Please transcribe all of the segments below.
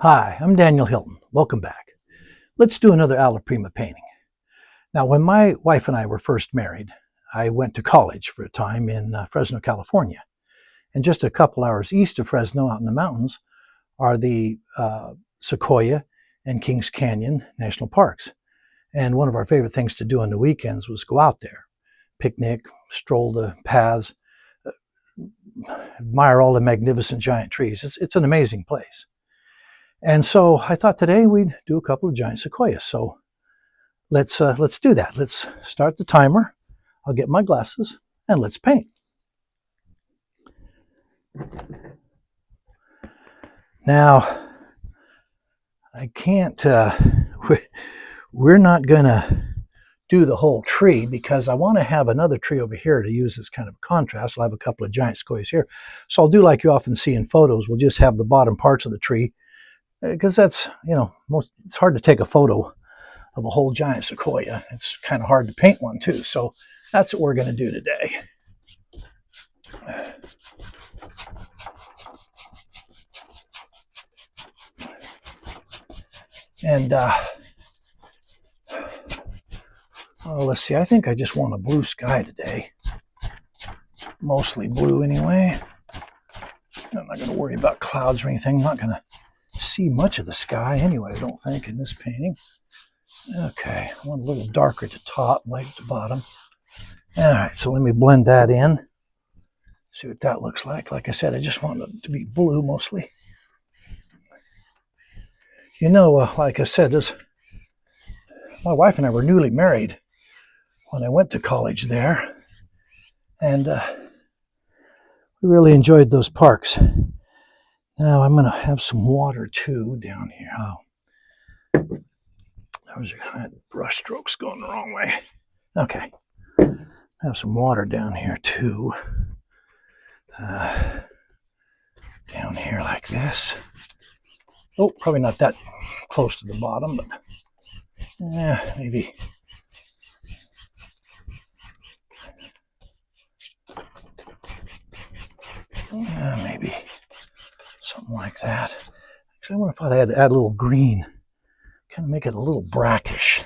Hi, I'm Daniel Hylton. Welcome back. Let's do another Alla Prima painting. Now, when my wife and I were first married, I went to college for a time in Fresno, California. And just a couple hours east of Fresno, out in the mountains, are the Sequoia and Kings Canyon National Parks. And one of our favorite things to do on the weekends was go out there, picnic, stroll the paths, admire all the magnificent giant trees. It's an amazing place. And so I thought today we'd do a couple of giant sequoias. So let's do that. Let's start the timer. I'll get my glasses and let's paint. Now, I can't, we're not going to do the whole tree because I want to have another tree over here to use as kind of contrast. I'll have a couple of giant sequoias here. So I'll do like you often see in photos. We'll just have the bottom parts of the tree because that's, it's hard to take a photo of a whole giant sequoia. It's kind of hard to paint one too. So that's what we're going to do today. And let's see, I think I just want a blue sky today. Mostly blue anyway. I'm not going to worry about clouds or anything. I'm not going to see much of the sky anyway, I don't think, in this painting. Okay, I want a little darker at the top, light at the bottom. All right, so let me blend that in. See what that looks like. Like I said, I just want it to be blue mostly. Like I said, my wife and I were newly married when I went to college there. And we really enjoyed those parks. Now I'm going to have some water too down here. Oh, those are brush strokes going the wrong way. Okay, have some water down here too. Down here like this. Oh, probably not that close to the bottom, but maybe. Maybe something like that. Actually, I wonder if I'd add a little green, kind of make it a little brackish.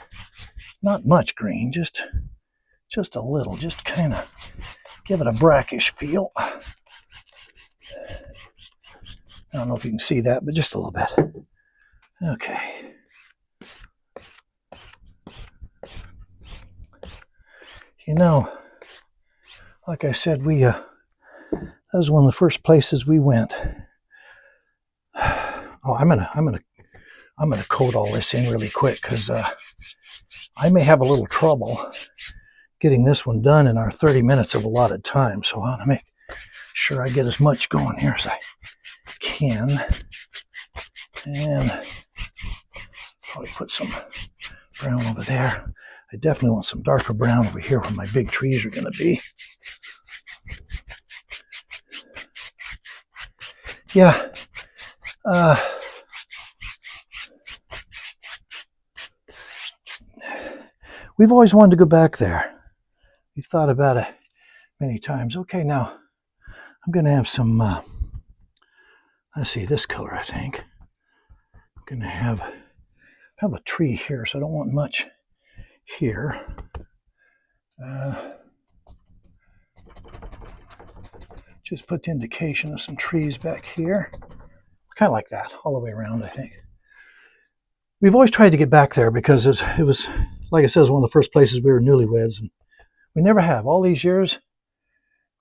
Not much green, just a little, just kind of give it a brackish feel. I don't know if you can see that, but just a little bit. Okay. Like I said, that was one of the first places we went. Oh, I'm gonna coat all this in really quick because I may have a little trouble getting this one done in our 30 minutes of allotted time. So I want to make sure I get as much going here as I can. And probably put some brown over there. I definitely want some darker brown over here where my big trees are going to be. Yeah. We've always wanted to go back there. We've thought about it many times. Okay, now I'm going to have some, let's see, this color, I think. I'm going to have a tree here, so I don't want much here. Just put the indication of some trees back here. Kind of like that, all the way around, I think. We've always tried to get back there because it was, like I said, it was one of the first places we were newlyweds. And we never have. All these years,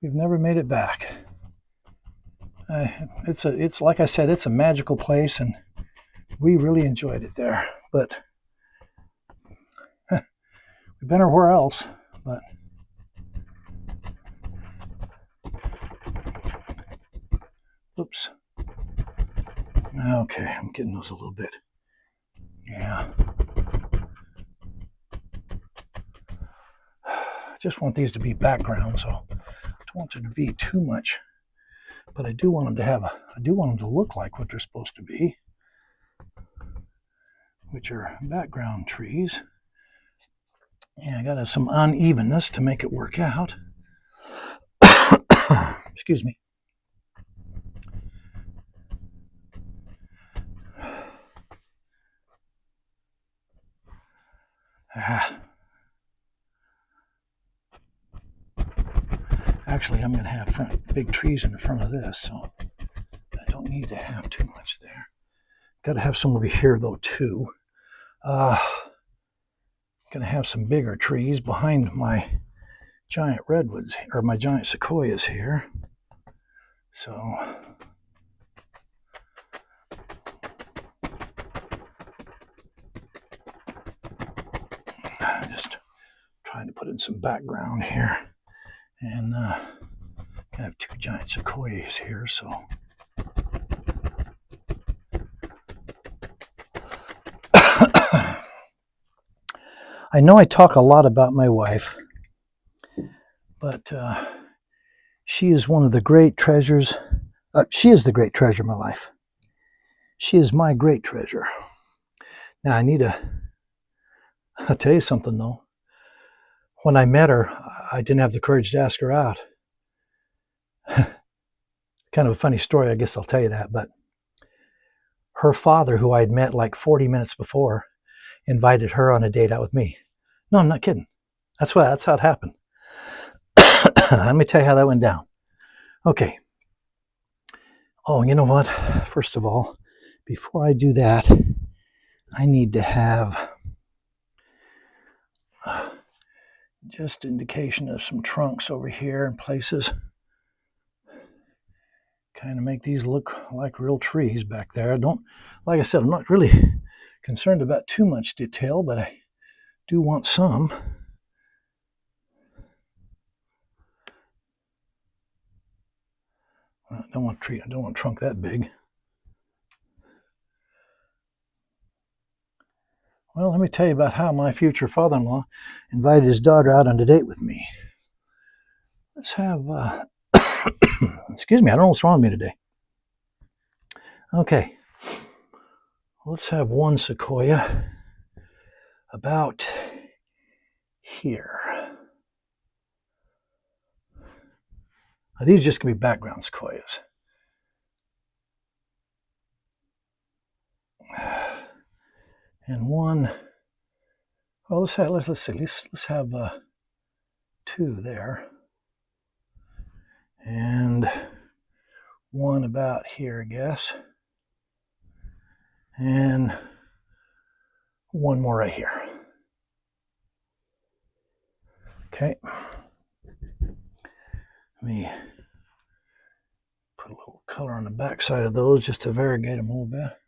we've never made it back. It's like I said, it's a magical place, and we really enjoyed it there. But we've been everywhere else. But oops. Okay, I'm getting those a little bit. Yeah. I just want these to be background, so I don't want them to be too much. But I do want them to look like what they're supposed to be, which are background trees. And I got to have some unevenness to make it work out. Excuse me. Actually, I'm going to have big trees in the front of this, so I don't need to have too much there. Got to have some over here, though, too. Going to have some bigger trees behind my giant redwoods, or my giant sequoias here. So just trying to put in some background here. And I have two giant sequoias here, so I know I talk a lot about my wife, but she is one of the great treasures. She is the great treasure of my life. She is my great treasure. Now, I'll tell you something, though. When I met her, I didn't have the courage to ask her out. Kind of a funny story, I guess I'll tell you that, but her father, who I had met like 40 minutes before, invited her on a date out with me. No, I'm not kidding. That's how it happened. Let me tell you how that went down. Okay. Oh, you know what? First of all, before I do that, I need to have just indication of some trunks over here and places. Kind of make these look like real trees back there. Like I said, I'm not really concerned about too much detail, but I do want some. I don't want a trunk that big. Well, let me tell you about how my future father-in-law invited his daughter out on a date with me. Let's have, excuse me, I don't know what's wrong with me today. Okay, let's have one sequoia about here. Now, these just can be background sequoias. And one, well, let's see, let's have two there. And one about here, I guess. And one more right here. Okay. Let me put a little color on the back side of those just to variegate them a little bit.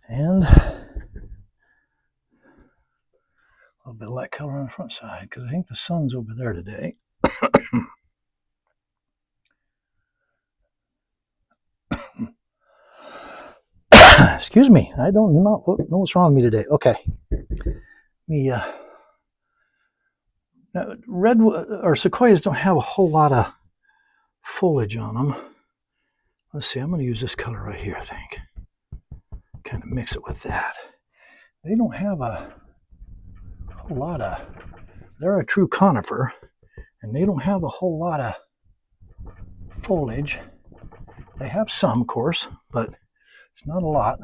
And a little bit of light color on the front side because I think the sun's over there today. Excuse me, I don't know what's wrong with me today. Okay. Redwood or sequoias don't have a whole lot of foliage on them. Let's see, I'm going to use this color right here, I think. Kind of mix it with that. They don't have a whole lot of, they're a true conifer, and they don't have a whole lot of foliage. They have some, of course, but it's not a lot.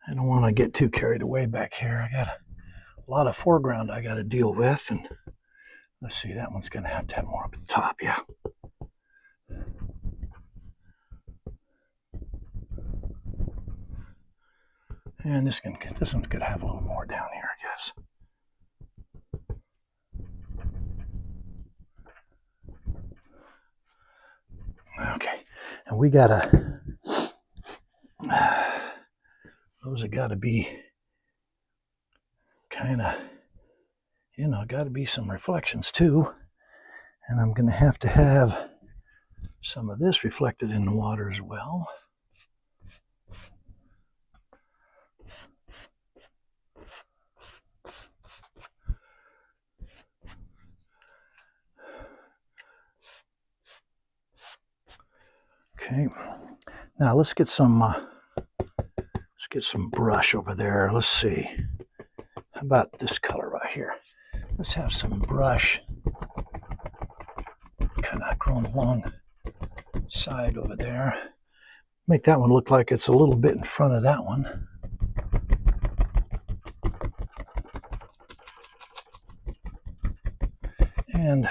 I don't want to get too carried away back here. I got a lot of foreground I got to deal with, and let's see, that one's going to have more up at the top, yeah. And this one's going to have a little more down here, I guess. Okay, and we gotta, those have got to be kind of, got to be some reflections too. And I'm going to have some of this reflected in the water as well. Okay, now let's get some Let's get some brush over there. Let's see. How about this color right here? Let's have some brush kind of growing along side over there. Make that one look like it's a little bit in front of that one. And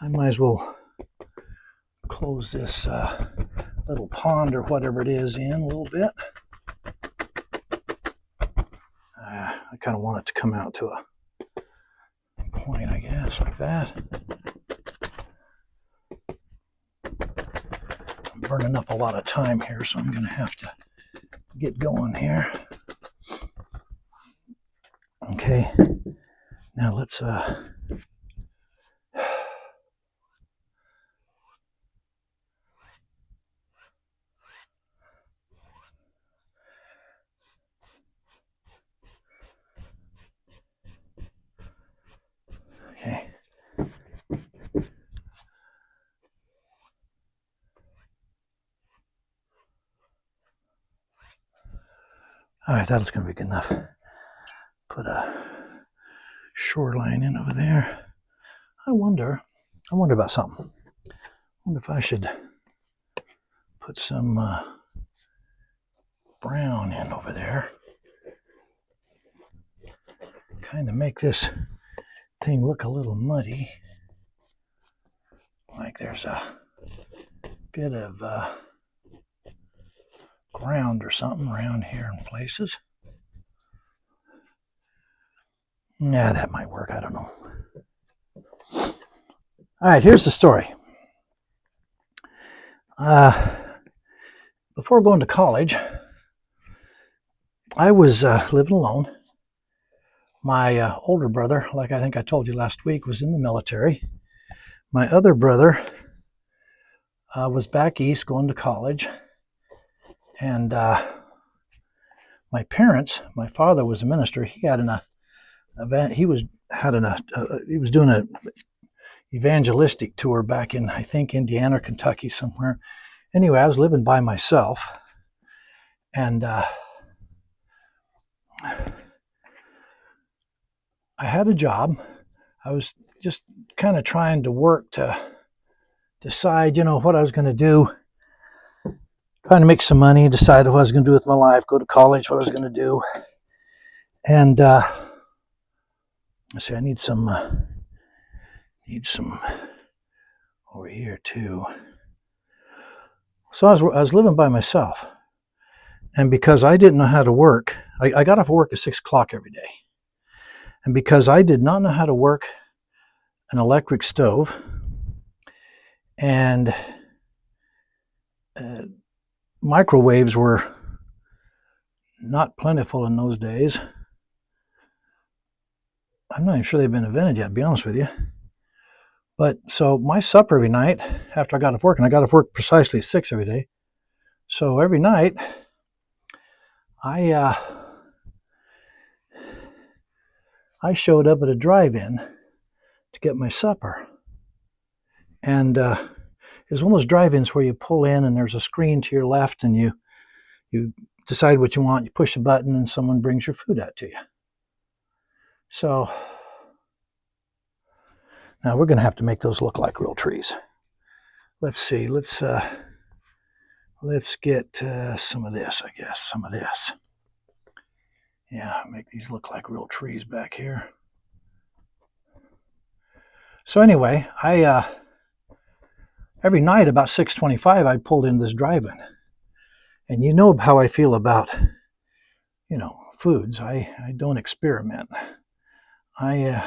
I might as well close this little pond or whatever it is in a little bit. I kind of want it to come out to a point, I guess, like that. I'm burning up a lot of time here, so I'm going to have to get going here. Okay, now let's okay. All right, that's going to be good enough. Put a shoreline in over there. I wonder about something. I wonder if I should put some brown in over there. Kind of make this thing look a little muddy. Like there's a bit of ground or something around here in places. Yeah, that might work. I don't know. All right, here's the story. Before going to college, I was living alone. My older brother, like I think I told you last week, was in the military. My other brother was back east going to college. And my parents, my father was a minister. He had an event. He was doing a evangelistic tour back in, I think, Indiana or Kentucky somewhere. Anyway, I was living by myself, and I had a job. I was just kind of trying to work to decide, what I was going to do. Trying to make some money, decide what I was going to do with my life, go to college, what I was going to do. And let's see, I need some over here too. So I was living by myself, and because I didn't know how to work, I got off work at 6 o'clock every day, and because I did not know how to work an electric stove, and microwaves were not plentiful in those days. I'm not even sure they've been invented yet, to be honest with you. But so my supper every night after I got off work, and I got off work precisely at 6 every day. So every night I showed up at a drive-in to get my supper. And it's one of those drive-ins where you pull in and there's a screen to your left, and you decide what you want, you push a button, and someone brings your food out to you. So now we're going to have to make those look like real trees. Let's see. Let's get some of this, I guess. Some of this. Yeah, make these look like real trees back here. So anyway, I every night about 6:25, I pulled in this drive-in. And you know how I feel about, foods. I don't experiment. My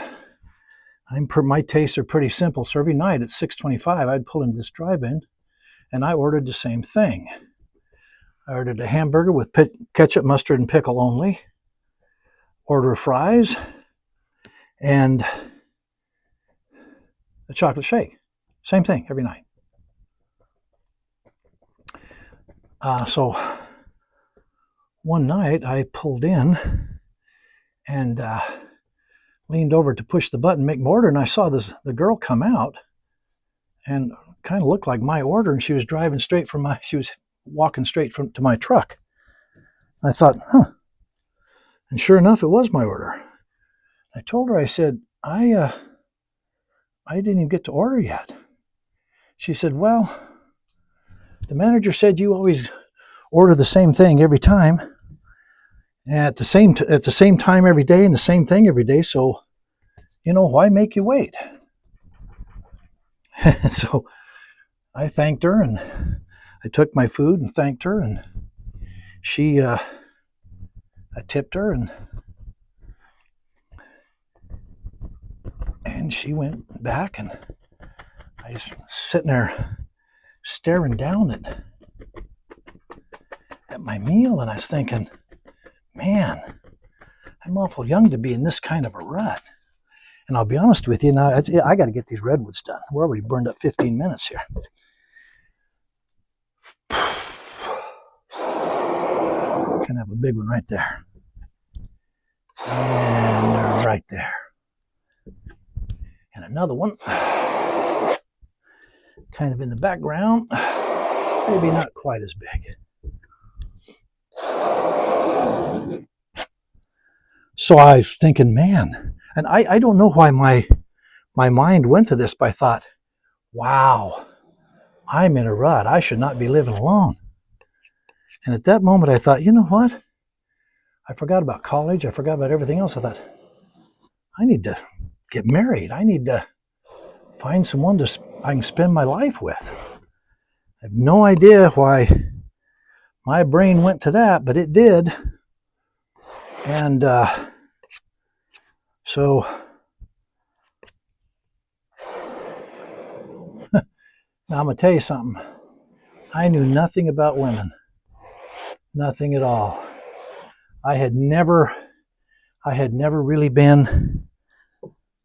tastes are pretty simple. So every night at 6:25, I'd pull in this drive-in, and I ordered the same thing. I ordered a hamburger with ketchup, mustard, and pickle only. Order fries, and a chocolate shake. Same thing every night. So one night I pulled in and leaned over to push the button, make my order, and I saw the girl come out and kind of looked like my order, and she was walking straight to my truck. I thought, huh. And sure enough, it was my order. I told her, I said, I didn't even get to order yet. She said, well, the manager said you always order the same thing every time, at the same time every day, and the same thing every day. So, why make you wait? So I thanked her, and I took my food and thanked her, and I tipped her, and she went back, and I was sitting there staring down at my meal, and I was thinking, man, I'm awful young to be in this kind of a rut. And I'll be honest with you, now I got to get these redwoods done. We're already burned up 15 minutes here. Can have a big one right there. And right there. And another one. Kind of in the background. Maybe not quite as big. So I was thinking, man, and I don't know why my mind went to this, but I thought, wow, I'm in a rut. I should not be living alone. And at that moment, I thought, you know what? I forgot about college. I forgot about everything else. I thought, I need to get married. I need to find someone I can spend my life with. I have no idea why my brain went to that, but it did. And so now I'm going to tell you something. I knew nothing about women. Nothing at all. I had never really been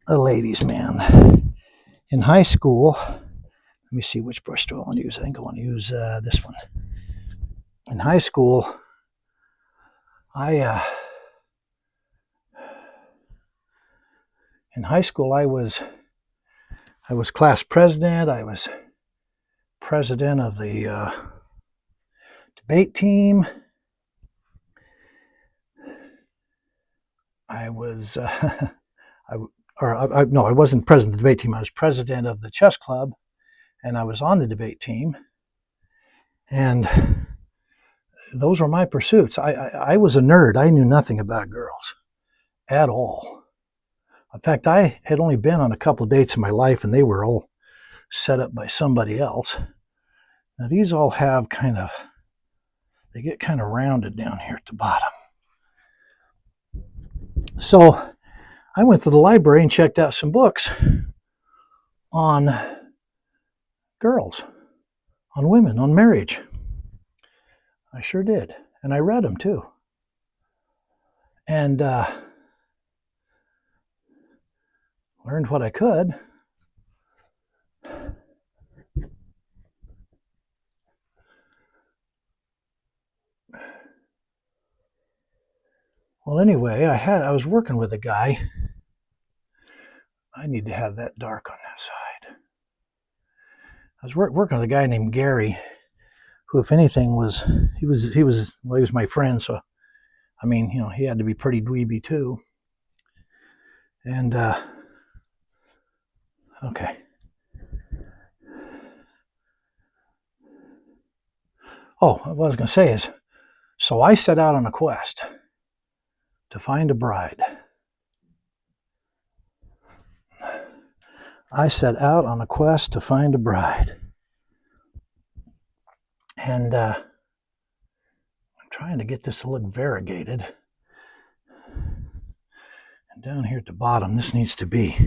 a ladies' man. In high school, let me see, which brush do I want to use? I think I want to use this one. In high school, I was class president. I was president of the debate team. I wasn't president of the debate team. I was president of the chess club, and I was on the debate team. And those were my pursuits. I was a nerd. I knew nothing about girls at all. In fact, I had only been on a couple of dates in my life, and they were all set up by somebody else. Now, these all have they get kind of rounded down here at the bottom. So I went to the library and checked out some books on girls, on women, on marriage. I sure did. And I read them too. And learned what I could. Well, anyway, I was working with a guy. I need to have that dark on that side. I was working with a guy named Gary, who, if anything, was my friend. So, I mean, he had to be pretty dweeby too. And okay. Oh, what I was going to say is, so I set out on a quest to find a bride. I set out on a quest to find a bride. And I'm trying to get this to look variegated. And down here at the bottom, this needs to be.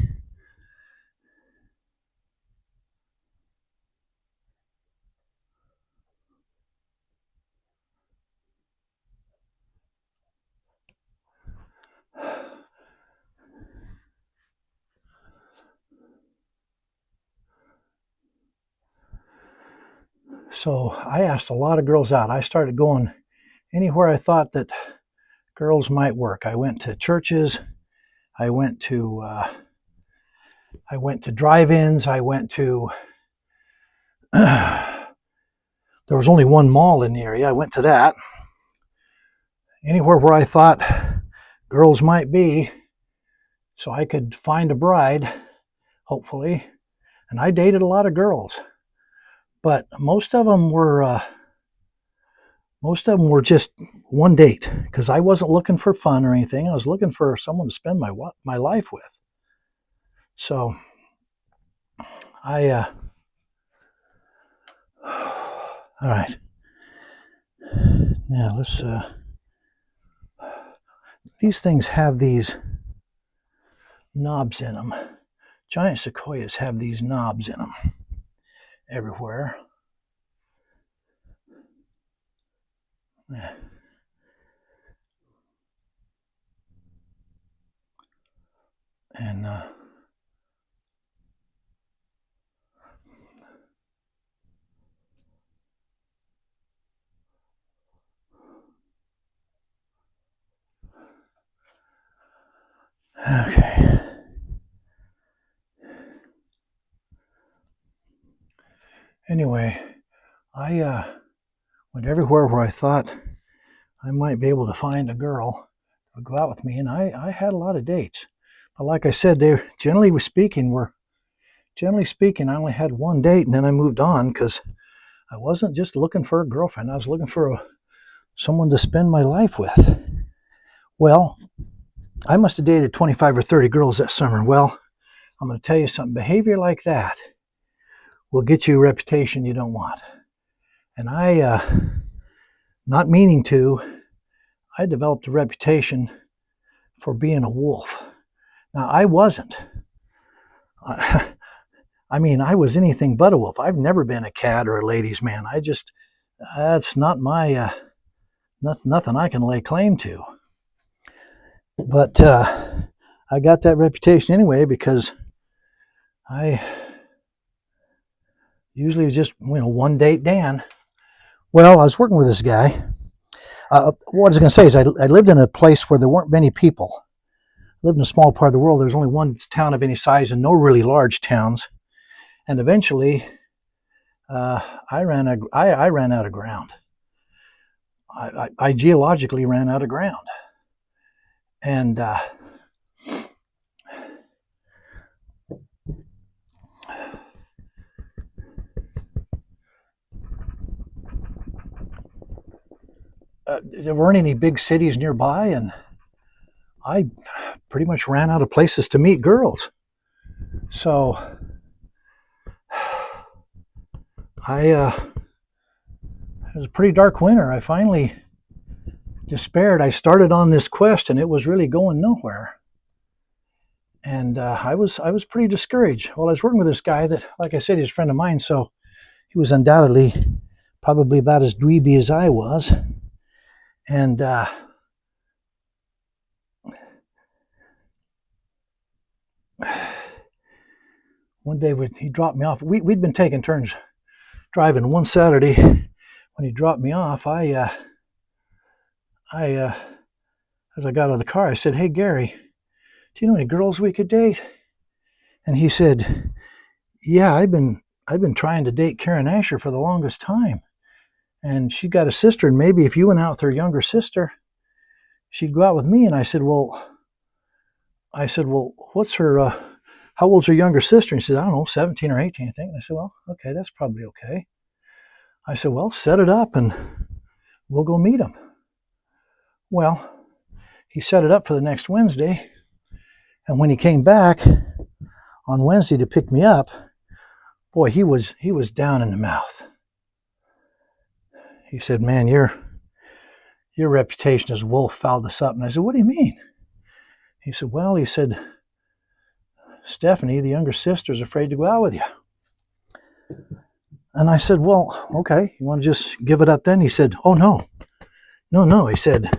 So I asked a lot of girls out. I started going anywhere I thought that girls might work. I went to churches. I went to drive-ins. I went to there was only one mall in the area. I went to that. anywhere where I thought girls might be, so I could find a bride, hopefully. And I dated a lot of girls, but most of them were just one date, because I wasn't looking for fun or anything. I was looking for someone to spend my life with. So I all right. Now let's these things have these knobs in them. Giant sequoias have these knobs in them everywhere. Yeah. And okay. Anyway, I went everywhere where I thought I might be able to find a girl to go out with me, and I had a lot of dates. But like I said, generally speaking, I only had one date, and then I moved on because I wasn't just looking for a girlfriend. I was looking for someone to spend my life with. Well, I must have dated 25 or 30 girls that summer. Well, I'm going to tell you something. Behavior like that will get you a reputation you don't want. And not meaning to, I developed a reputation for being a wolf. Now, I wasn't. I mean, I was anything but a wolf. I've never been a cat or a ladies' man. That's not my, nothing I can lay claim to. But I got that reputation anyway because I usually was just, one date Dan. Well, I was working with this guy. What I was going to say is I lived in a place where there weren't many people. I lived in a small part of the world. There's only one town of any size and no really large towns. And eventually, I ran out of ground. I geologically ran out of ground. And there weren't any big cities nearby, and I pretty much ran out of places to meet girls. So it was a pretty dark winter. I finally despaired. I started on this quest, and it was really going nowhere. And I was pretty discouraged. Well, I was working with this guy that, like I said, he's a friend of mine, so he was undoubtedly probably about as dweeby as I was. And one day he dropped me off. We'd been taking turns driving. One Saturday, when he dropped me off, I as I got out of the car, I said, "Hey Gary, do you know any girls we could date?" And he said, "Yeah, I've been trying to date Karen Asher for the longest time, and she got a sister, and maybe if you went out with her younger sister, she'd go out with me." And I said, "Well, what's her? How old's her younger sister?" And he said, "I don't know, 17 or 18, I think." And I said, "Well, okay, that's probably okay." I said, "Well, set it up, and we'll go meet him." Well, he set it up for the next Wednesday, and when he came back on Wednesday to pick me up, boy, he was down in the mouth. He said, "Man, your reputation as a wolf fouled us up." And I said, "What do you mean?" He said, "Well," he said, "Stephanie, the younger sister, is afraid to go out with you." And I said, "Well, okay, you want to just give it up then?" He said, "Oh, no. He said,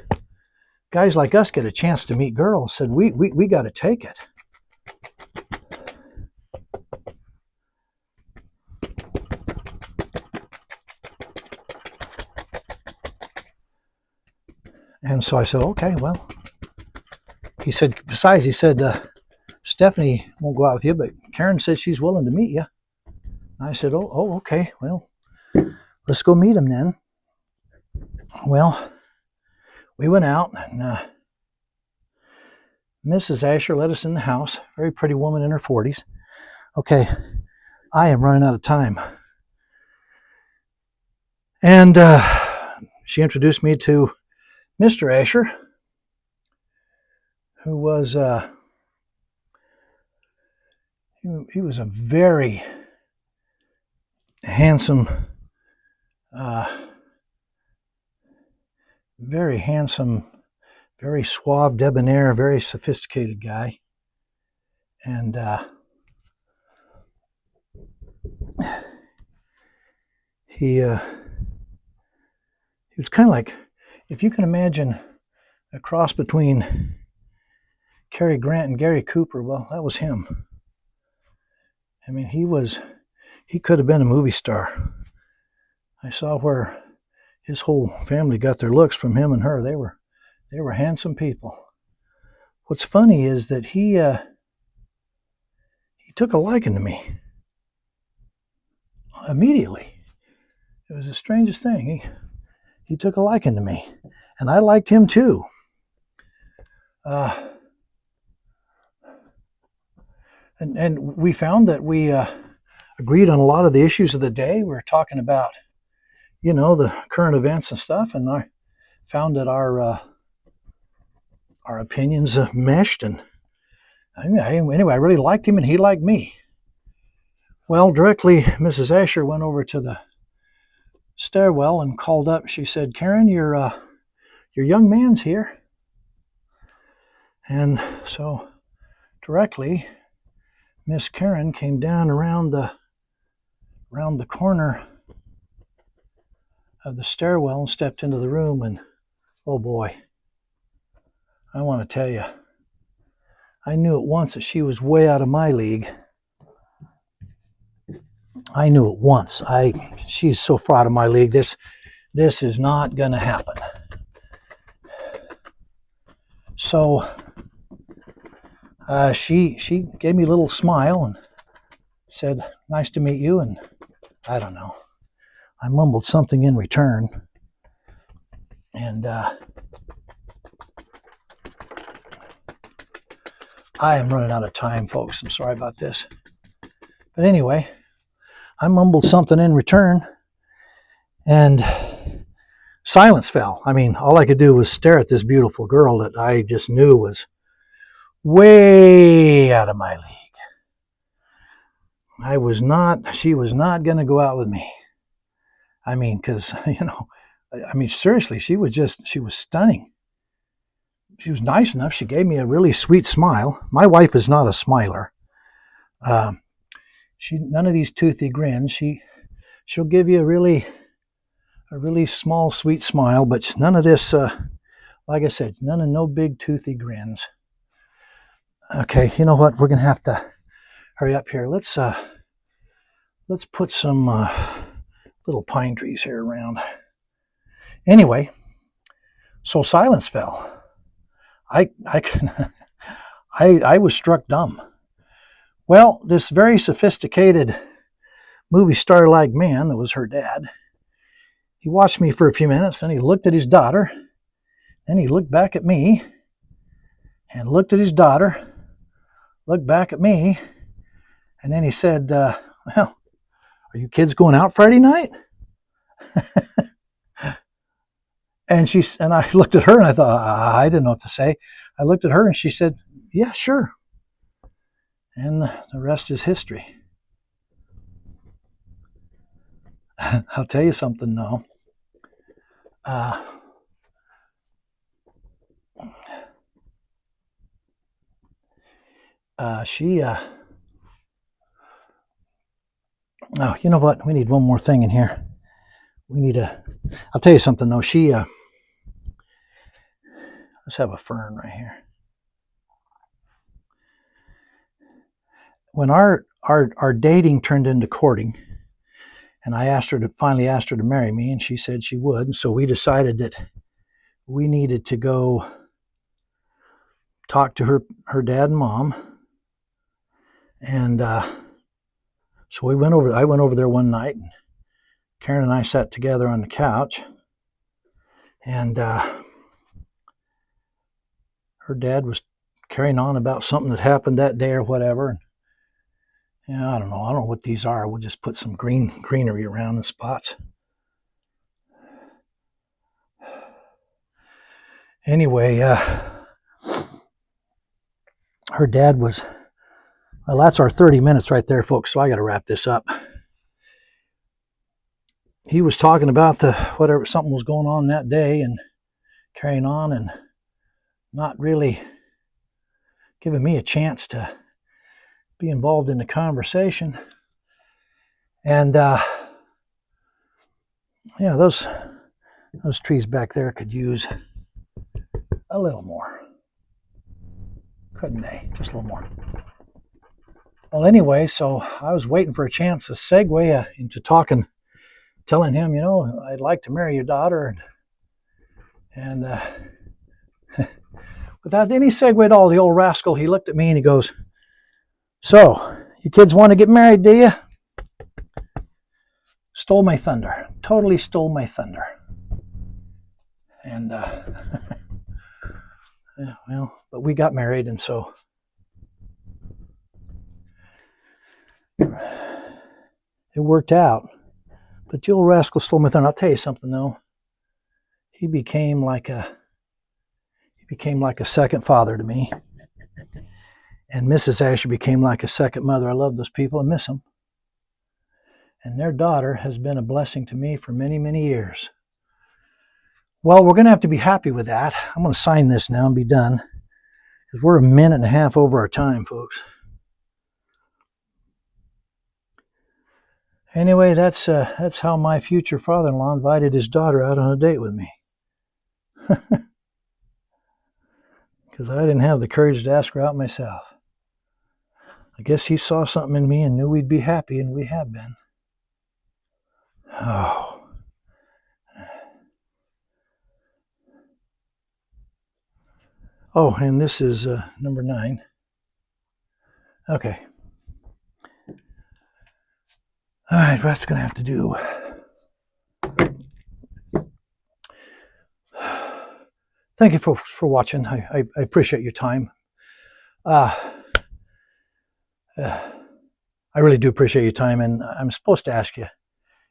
"Guys like us get a chance to meet girls." Said, we got to take it." And so I said, "Okay, well." He said, "Besides," he said, "Stephanie won't go out with you, but Karen said she's willing to meet you." And I said, oh, okay, well, let's go meet him then." Well, we went out, and Mrs. Asher let us in the house. Very pretty woman in her 40s. Okay, I am running out of time. And she introduced me to Mr. Asher, who was he was a very handsome, very handsome, very suave, debonair, very sophisticated guy. And he was kind of like, if you can imagine a cross between Cary Grant and Gary Cooper, well, that was him. I mean, he could have been a movie star. I saw where his whole family got their looks from him and her. They were handsome people. What's funny is that he took a liking to me immediately. It was the strangest thing. He took a liking to me, and I liked him too. And we found that we agreed on a lot of the issues of the day. We were talking about, the current events and stuff, and I found that our opinions meshed. And anyway, I really liked him, and he liked me. Well, directly, Mrs. Asher went over to the stairwell and called up. She said, "Karen, your young man's here." And so directly, Miss Karen came down around the corner of the stairwell and stepped into the room. And oh boy, I want to tell you, I knew at once that she was way out of my league. I knew at once. She's so far out of my league. This is not going to happen. So she gave me a little smile and said, "Nice to meet you." And I don't know, I mumbled something in return. And I am running out of time, folks. I'm sorry about this. But anyway, I mumbled something in return, and silence fell. I mean, all I could do was stare at this beautiful girl that I just knew was way out of my league. She was not going to go out with me. I mean, because, seriously, she was stunning. She was nice enough. She gave me a really sweet smile. My wife is not a smiler. None of these toothy grins. She'll give you a really small, sweet smile, but none of this, like I said, no big toothy grins. Okay, you know what? We're going to have to hurry up here. Let's put some little pine trees here around. Anyway, so silence fell. I was struck dumb. Well, this very sophisticated movie star-like man that was her dad, he watched me for a few minutes, and he looked at his daughter, then he looked back at me, and looked at his daughter, looked back at me, and then he said, "Well, are you kids going out Friday night?" And I looked at her, and I thought, I didn't know what to say. I looked at her, and she said, "Yeah, sure." And the rest is history. I'll tell you something now. Oh, you know what? We need one more thing in here. I'll tell you something though. Let's have a fern right here. When our dating turned into courting, and I finally asked her to marry me, and she said she would, and so we decided that we needed to go talk to her dad and mom. And so I went over there one night, and Karen and I sat together on the couch, and her dad was carrying on about something that happened that day or whatever. And yeah, I don't know what these are. We'll just put some greenery around the spots. Anyway, her dad was, well, that's our 30 minutes right there, folks, so I got to wrap this up. He was talking about something was going on that day and carrying on and not really giving me a chance to be involved in the conversation. And yeah, those trees back there could use a little more, couldn't they? Just a little more. Well, anyway, so I was waiting for a chance to segue into talking, telling him, I'd like to marry your daughter, and without any segue at all, the old rascal, he looked at me and he goes, "So, you kids want to get married, do you?" Stole my thunder. Totally stole my thunder. And, yeah, well, but we got married, and so it worked out. But the old rascal stole my thunder. I'll tell you something, though. He became like a second father to me. And Mrs. Asher became like a second mother. I love those people and miss them. And their daughter has been a blessing to me for many, many years. Well, we're going to have to be happy with that. I'm going to sign this now and be done, because we're a minute and a half over our time, folks. Anyway, that's how my future father-in-law invited his daughter out on a date with me. Because I didn't have the courage to ask her out myself. I guess he saw something in me and knew we'd be happy, and we have been. Oh, and this is number 9. Okay. All right, that's going to have to do. Thank you for watching. I appreciate your time. I really do appreciate your time, and I'm supposed to ask you,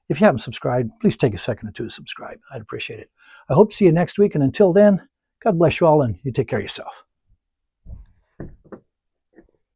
if you haven't subscribed, please take a second or two to subscribe. I'd appreciate it. I hope to see you next week, and until then, God bless you all, and you take care of yourself.